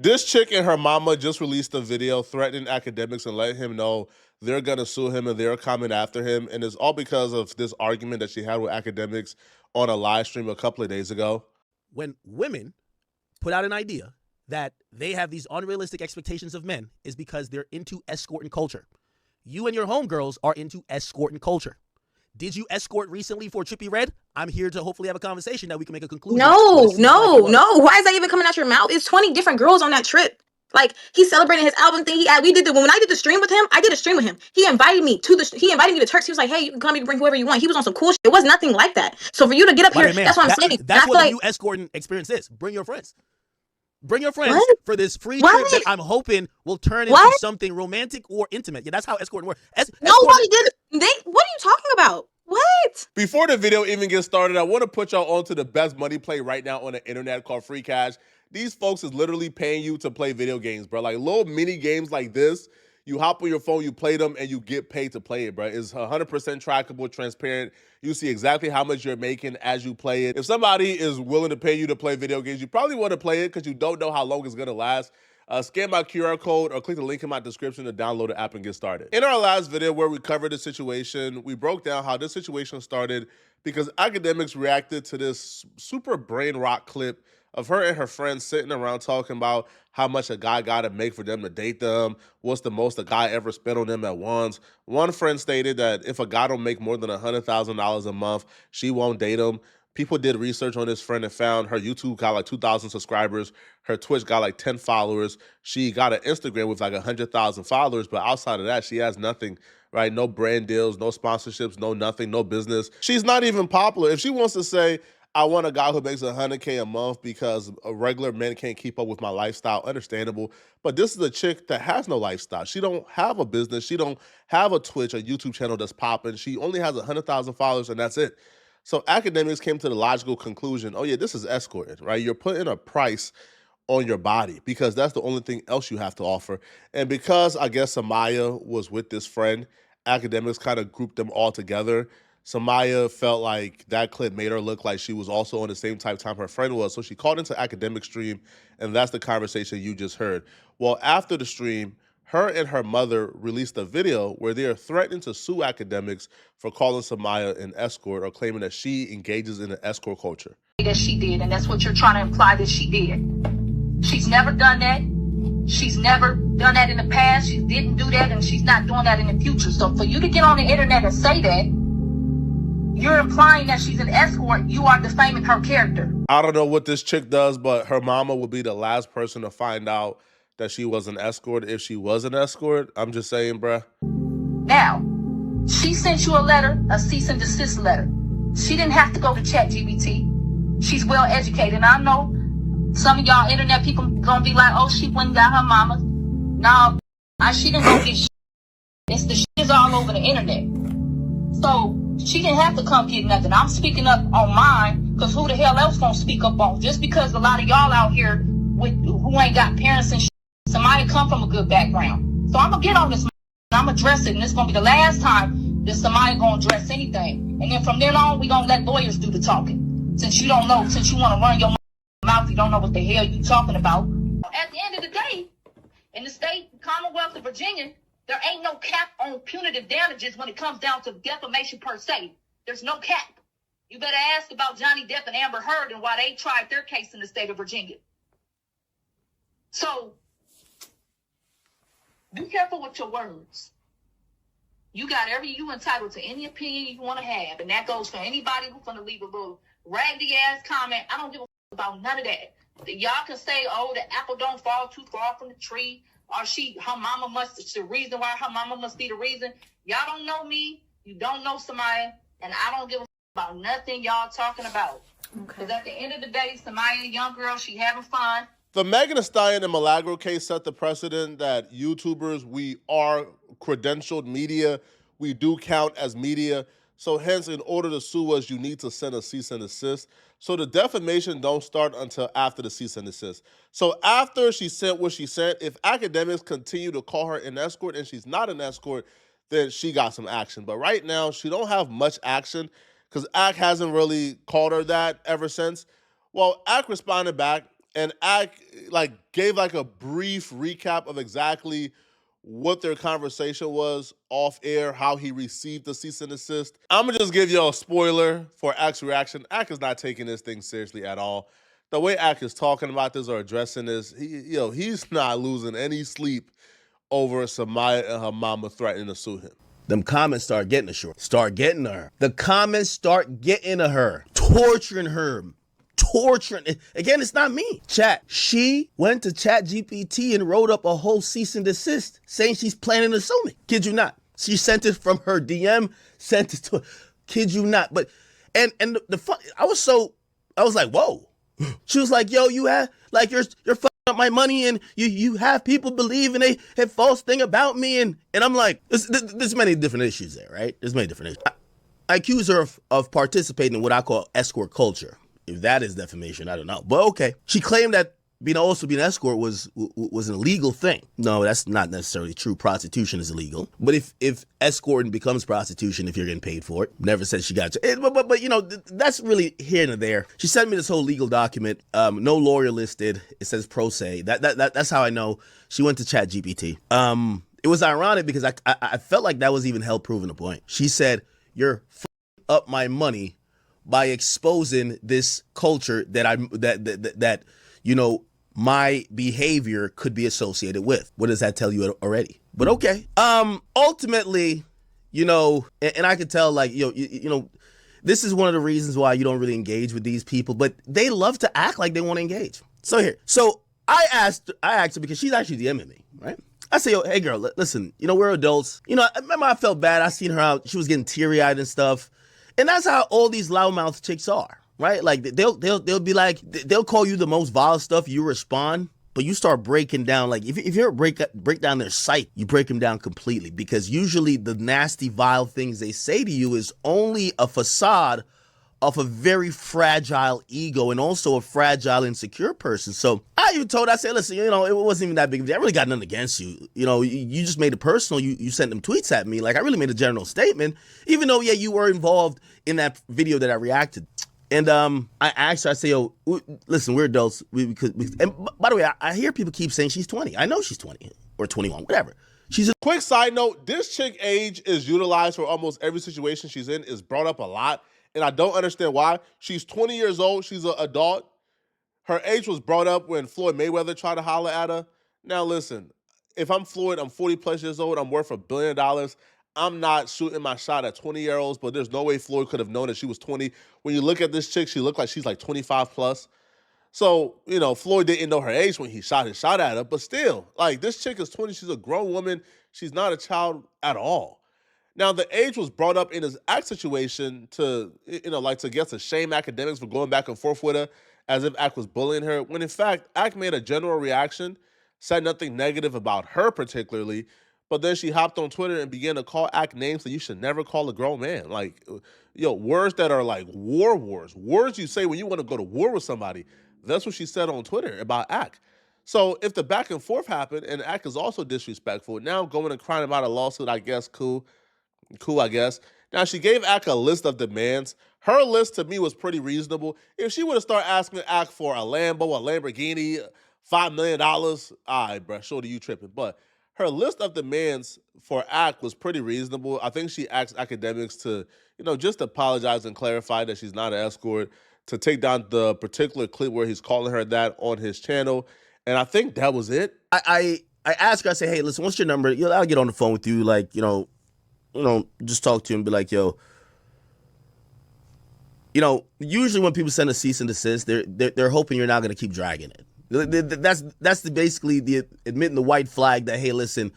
This chick and her mama just released a video threatening Academics and letting him know they're gonna sue him and they're coming after him. And it's all because of this argument that she had with Academics on a live stream a couple of days ago. When women put out an idea that they have these unrealistic expectations of men is because they're into escort and culture. You and your homegirls are into escort and culture. Did you escort recently for Trippie Redd? I'm here to hopefully have a conversation that we can make a conclusion. No. Why is that even coming out your mouth? It's 20 different girls on that trip. Like, he's celebrating his album thing. When I did the stream with him, I did a stream with him. He invited me to Turks. He was like, hey, you can come, you can bring whoever you want. He was on some cool shit. It was nothing like that. So for you to get up here, that's what I'm saying. That's what the new escorting experience is. Bring your friends. Bring your friends for this free trip that I'm hoping will turn into something romantic or intimate. Yeah, that's how escorting works. Nobody did. What are you talking about? What? Before the video even gets started, I want to put y'all onto the best money play right now on the internet called Free Cash. These folks is literally paying you to play video games, bro. Like little mini games like this. You hop on your phone, you play them, and you get paid to play it, bro. It's 100% trackable, transparent. You see exactly how much you're making as you play it. If somebody is willing to pay you to play video games, you probably want to play it because you don't know how long it's going to last. Scan my QR code or click the link in my description to download the app and get started. In our last video where we covered the situation, we broke down how this situation started because Akademiks reacted to this super brain rot clip of her and her friends sitting around talking about how much a guy got to make for them to date them, what's the most a guy ever spent on them at once. One friend stated that if a guy don't make more than $100,000 a month, she won't date him. People did research on this friend and found her YouTube got like 2,000 subscribers. Her Twitch got like 10 followers. She got an Instagram with like 100,000 followers, but outside of that, she has nothing, right? No brand deals, no sponsorships, no nothing, no business. She's not even popular. If she wants to say, I want a guy who makes $100K a month because a regular man can't keep up with my lifestyle, understandable. But this is a chick that has no lifestyle. She don't have a business. She don't have a Twitch, a YouTube channel that's popping. She only has 100,000 followers and that's it. So Akademiks came to the logical conclusion, oh yeah, this is escorting, right? You're putting a price on your body because that's the only thing else you have to offer. And because I guess Samaya was with this friend, Akademiks kind of grouped them all together. Samaya felt like that clip made her look like she was also on the same type time her friend was. So she called into Akademiks stream, and that's the conversation you just heard. Well, after the stream, her and her mother released a video where they are threatening to sue Akademiks for calling Samaya an escort or claiming that she engages in an escort culture. That she did, and that's what you're trying to imply that she did. She's never done that. She's never done that in the past. She didn't do that, and she's not doing that in the future. So for you to get on the internet and say that, you're implying that she's an escort. You are defaming her character. I don't know what this chick does, but her mama would be the last person to find out that she was an escort if she was an escort. I'm just saying, bruh. Now, she sent you a letter, a cease and desist letter. She didn't have to go to ChatGPT. She's well educated. I know some of y'all internet people gonna be like, oh, she went and got her mama. No, she didn't go get shit. It's the shit is all over the internet. So she didn't have to come get nothing. I'm speaking up on mine because who the hell else gonna speak up on? Just because a lot of y'all out here with who ain't got parents and shit, somebody come from a good background. So I'm gonna get on this and I'm gonna address it, and it's gonna be the last time that somebody gonna address anything. And then from then on, we gonna let lawyers do the talking. Since you don't know, since you wanna run your mouth, you don't know what the hell you talking about. At the end of the day, in the state Commonwealth of Virginia, there ain't no cap on punitive damages when it comes down to defamation per se. There's no cap. You better ask about Johnny Depp and Amber Heard and why they tried their case in the state of Virginia. So, be careful with your words. You entitled to any opinion you want to have, and that goes for anybody who's going to leave a little raggedy ass comment. I don't give a about none of that. Y'all can say, oh, the apple don't fall too far from the tree, or it's the reason why her mama must be the reason. Y'all don't know me, you don't know somebody, and I don't give a about nothing y'all talking about. Because at the end of the day, somebody, a young girl, she having fun. The Megan Thee Stallion and Milagro case set the precedent that YouTubers, we are credentialed media. We do count as media. So hence, in order to sue us, you need to send a cease and desist. So the defamation don't start until after the cease and desist. So after she sent what she sent, if Akademiks continue to call her an escort and she's not an escort, then she got some action. But right now, she don't have much action because Ak hasn't really called her that ever since. Well, Ak responded back and gave like a brief recap of exactly what their conversation was off air, how he received the cease and desist. I'm gonna just give you a spoiler for Ak's reaction. Ak is not taking this thing seriously at all. The way Ak is talking about this or addressing this, he's not losing any sleep over Samaya and her mama threatening to sue him. Them comments start getting to her. Start getting to her. The comments start getting to her. Torturing her. Again, it's not me. Chat. She went to Chat GPT and wrote up a whole cease and desist saying she's planning to sue me. Kid you not. She sent it from her DM, sent it to, kid you not. But, and the fun, I was like, whoa. She was like, yo, you have, like, you're fucking up my money and you have people believing they have false thing about me. And I'm like, there's many different issues there, right? There's many different issues. I accuse her of participating in what I call escort culture. If that is defamation, I don't know. But okay. She claimed that being an escort was an illegal thing. No, that's not necessarily true. Prostitution is illegal. But if escorting becomes prostitution, if you're getting paid for it, never said she got you. But you know, that's really here and there. She sent me this whole legal document. No lawyer listed. It says pro se. That's how I know she went to Chat GPT. It was ironic because I felt like that was even hell proving a point. She said, "You're f***ing up my money by exposing this culture that you know my behavior could be associated with." What does that tell you already? But okay. Ultimately, you know, and I could tell, like, you know, this is one of the reasons why you don't really engage with these people, but they love to act like they want to engage. So I asked her because she's actually DMing me, right? I say, yo, hey girl, listen, you know, we're adults. You know, I remember I felt bad. I seen her out. She was getting teary-eyed and stuff. And that's how all these loudmouth chicks are, right? Like they'll be like, they'll call you the most vile stuff, you respond, but you start breaking down. Like if you break down their site, you break them down completely, because usually the nasty, vile things they say to you is only a facade of a very fragile ego and also a fragile, insecure person. So I even told her, I said, listen, you know, it wasn't even that big of a deal. I really got nothing against you. You know, you just made it personal. You sent them tweets at me. Like, I really made a general statement, even though, yeah, you were involved in that video that I reacted. And I asked her, I say, yo, listen, we're adults. And by the way, I hear people keep saying she's 20. I know she's 20 or 21, whatever. Quick side note, this chick age is utilized for almost every situation she's in, is brought up a lot. And I don't understand why. She's 20 years old. She's an adult. Her age was brought up when Floyd Mayweather tried to holler at her. Now, listen, if I'm Floyd, I'm 40 plus years old. I'm worth $1 billion. I'm not shooting my shot at 20-year-olds, but there's no way Floyd could have known that she was 20. When you look at this chick, she looked like she's like 25 plus. So, you know, Floyd didn't know her age when he shot his shot at her. But still, like, this chick is 20. She's a grown woman. She's not a child at all. Now, the age was brought up in his act situation to, you know, like, to get to shame Akademiks for going back and forth with her as if Ak was bullying her, when in fact, Ak made a general reaction, said nothing negative about her particularly, but then she hopped on Twitter and began to call Ak names that you should never call a grown man. Like, words that are like words you say when you want to go to war with somebody. That's what she said on Twitter about Ak. So if the back and forth happened and Ak is also disrespectful, now going and crying about a lawsuit, I guess, cool, I guess. Now, she gave Ak a list of demands. Her list to me was pretty reasonable. If she would have started asking Ak for a Lambo, a Lamborghini, $5 million, all right, bro, shorty, you tripping. But her list of demands for Ak was pretty reasonable. I think she asked Akademiks to, you know, just apologize and clarify that she's not an escort, to take down the particular clip where he's calling her that on his channel. And I think that was it. I asked her, I say, hey, listen, what's your number? I'll get on the phone with you, like, you know, just talk to him and be like, yo, you know, usually when people send a cease and desist, they're hoping you're not going to keep dragging it. That's basically the admitting the white flag that, hey, listen,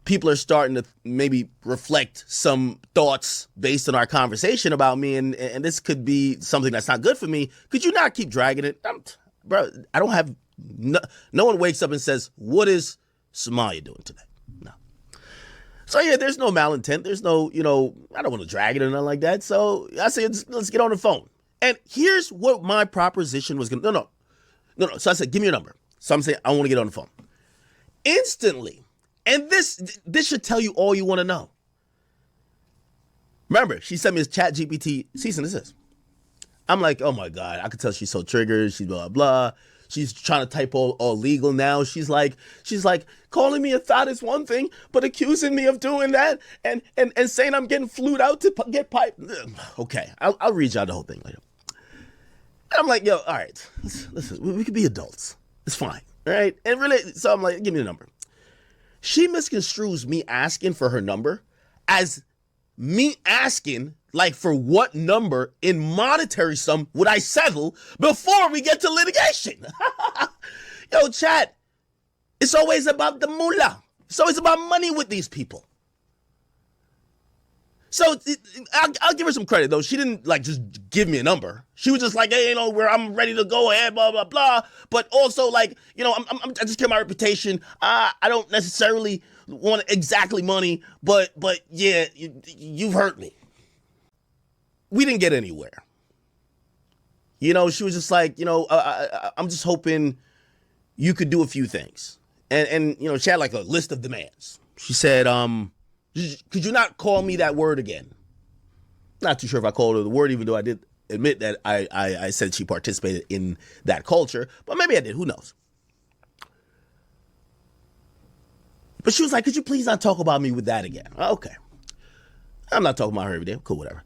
people are starting to maybe reflect some thoughts based on our conversation about me, and this could be something that's not good for me. Could you not keep dragging it? Bro, I don't have, no one wakes up and says, what is Somalia doing today? No. So yeah, there's no malintent. There's no, you know, I don't want to drag it or nothing like that. So I said, let's get on the phone. And here's what my proposition was going to, no. So I said, give me your number. So I'm saying, I want to get on the phone. Instantly. And this should tell you all you want to know. Remember, she sent me this Chat GPT cease and desist. I'm like, oh my God, I could tell she's so triggered. She's blah, blah. She's trying to type all legal now. She's like, calling me a thought is one thing, but accusing me of doing that and saying I'm getting flued out to get pipe. Okay, I'll read y'all the whole thing later. And I'm like, yo, all right, listen, we could be adults. It's fine, all right? And really, so I'm like, give me the number. She misconstrues me asking for her number as me asking, like, for what number in monetary sum would I settle before we get to litigation? Yo, chat, it's always about the moolah. It's always about money with these people. So I'll give her some credit, though. She didn't, like, just give me a number. She was just like, hey, you know, where I'm ready to go ahead, blah, blah, blah. But also, like, you know, I just care my reputation. I don't necessarily want exactly money, but yeah, you've hurt me. We didn't get anywhere. You know, she was just like, you know, I'm just hoping you could do a few things. And you know, she had like a list of demands. She said, could you not call me that word again? Not too sure if I called her the word, even though I did admit that I said she participated in that culture, but maybe I did, who knows? But she was like, could you please not talk about me with that again? Okay. I'm not talking about her every day. Cool, whatever.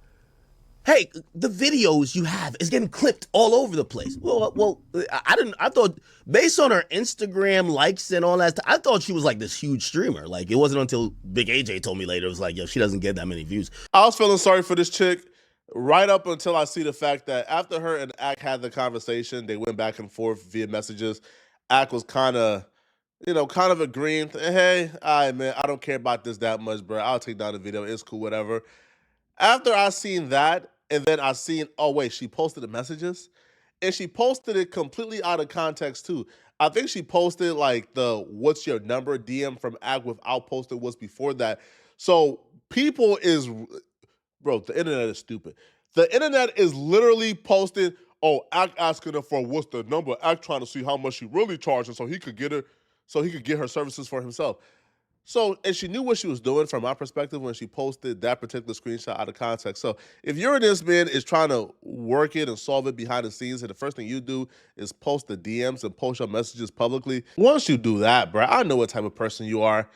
Hey, the videos you have is getting clipped all over the place. Well, I thought based on her Instagram likes and all that stuff, I thought she was like this huge streamer. Like, it wasn't until Big AJ told me later, it was like, yo, she doesn't get that many views. I was feeling sorry for this chick right up until I see the fact that after her and Ak had the conversation, they went back and forth via messages. Ak was kind of agreeing, hey, all right, man, I don't care about this that much, bro. I'll take down the video. It's cool, whatever. After I seen that, and then I seen, oh, wait, she posted the messages? And she posted it completely out of context, too. I think she posted, like, the what's your number DM from Ak without posting what's before that. So people is, bro, the internet is stupid. The internet is literally posting, oh, Ak asking her for what's the number, Ak trying to see how much she really charging so he could get her services for himself. So, and she knew what she was doing from my perspective when she posted that particular screenshot out of context. So if you're this man is trying to work it and solve it behind the scenes, and the first thing you do is post the DMs and post your messages publicly, once you do that, bro, I know what type of person you are.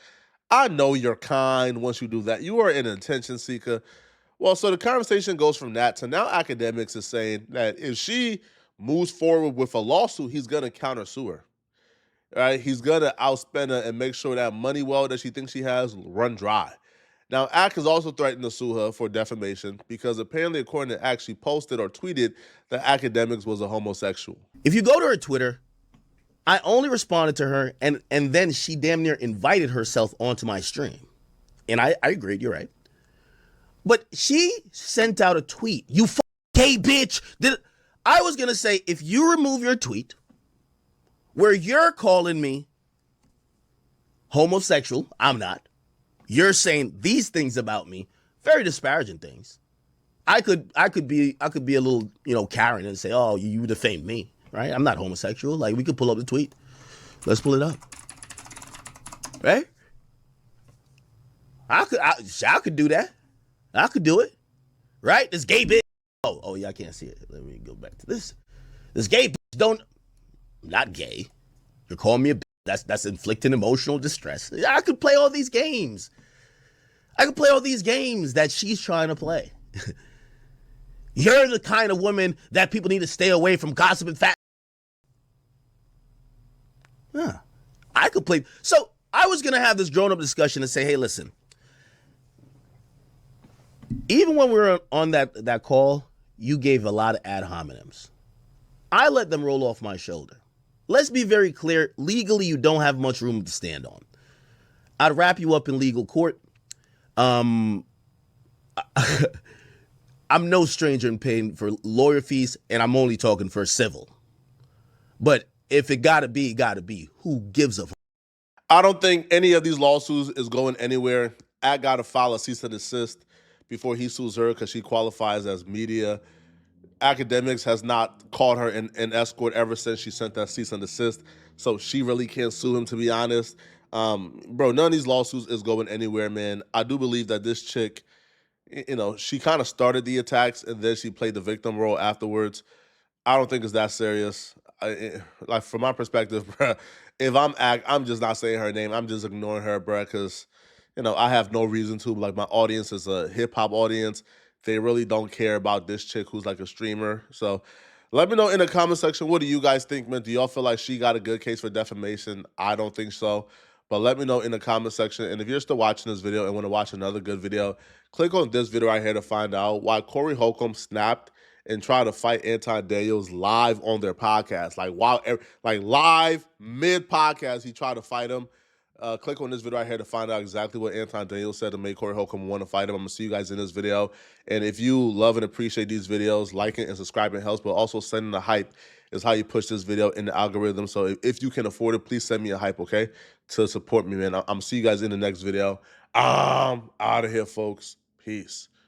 I know you're kind once you do that. You are an attention seeker. Well, so the conversation goes from that to now Akademiks is saying that if she moves forward with a lawsuit, he's going to countersue her. Right? He's going to outspend her and make sure that money well that she thinks she has run dry. Now, Ak has also threatened to sue her for defamation because apparently, according to Ak, she posted or tweeted that Akademiks was a homosexual. If you go to her Twitter, I only responded to her, and then she damn near invited herself onto my stream. And I agreed, you're right. But she sent out a tweet. You gay bitch. I was going to say, if you remove your tweet where you're calling me homosexual, I'm not. You're saying these things about me, very disparaging things. I could be a little, Karen and say, oh, you defamed me, right? I'm not homosexual. Like, we could pull up the tweet. Let's pull it up. Right? I could do that. I could do it. Right? This gay bitch. Oh yeah, I can't see it. Let me go back to this. This gay bitch not gay. You're calling me a bitch. That's inflicting emotional distress. I could play all these games. I could play all these games that she's trying to play. You're the kind of woman that people need to stay away from gossip and fat. Yeah, I could play. So I was going to have this grown-up discussion and say, hey, listen, even when we were on that call, you gave a lot of ad hominems. I let them roll off my shoulder. Let's be very clear. Legally, you don't have much room to stand on. I'd wrap you up in legal court. I'm no stranger in paying for lawyer fees, and I'm only talking for civil. But if it gotta be, it gotta be. Who gives a f? I don't think any of these lawsuits is going anywhere. I gotta file a cease and desist before he sues her because she qualifies as media. Akademiks has not called her an escort ever since she sent that cease and desist, so she really can't sue him, to be honest. Bro, none of these lawsuits is going anywhere, man. I do believe that this chick, she kind of started the attacks and then she played the victim role afterwards. I don't think it's that serious. like from my perspective, bruh, if I'm just not saying her name. I'm just ignoring her, bruh, because I have no reason to. Like, my audience is a hip hop audience. They really don't care about this chick who's like a streamer. So let me know in the comment section, what do you guys think, man? Do y'all feel like she got a good case for defamation? I don't think so. But let me know in the comment section. And if you're still watching this video and want to watch another good video, click on this video right here to find out why Corey Holcomb snapped and tried to fight Anton Daniels live on their podcast. Like live mid podcast, he tried to fight him. Click on this video right here to find out exactly what Anton Daniels said to make Corey Holcomb want to fight him. I'm going to see you guys in this video. And if you love and appreciate these videos, liking and subscribing helps, but also sending the hype is how you push this video in the algorithm. So if you can afford it, please send me a hype, okay, to support me, man. I'm see you guys in the next video. I'm out of here, folks. Peace.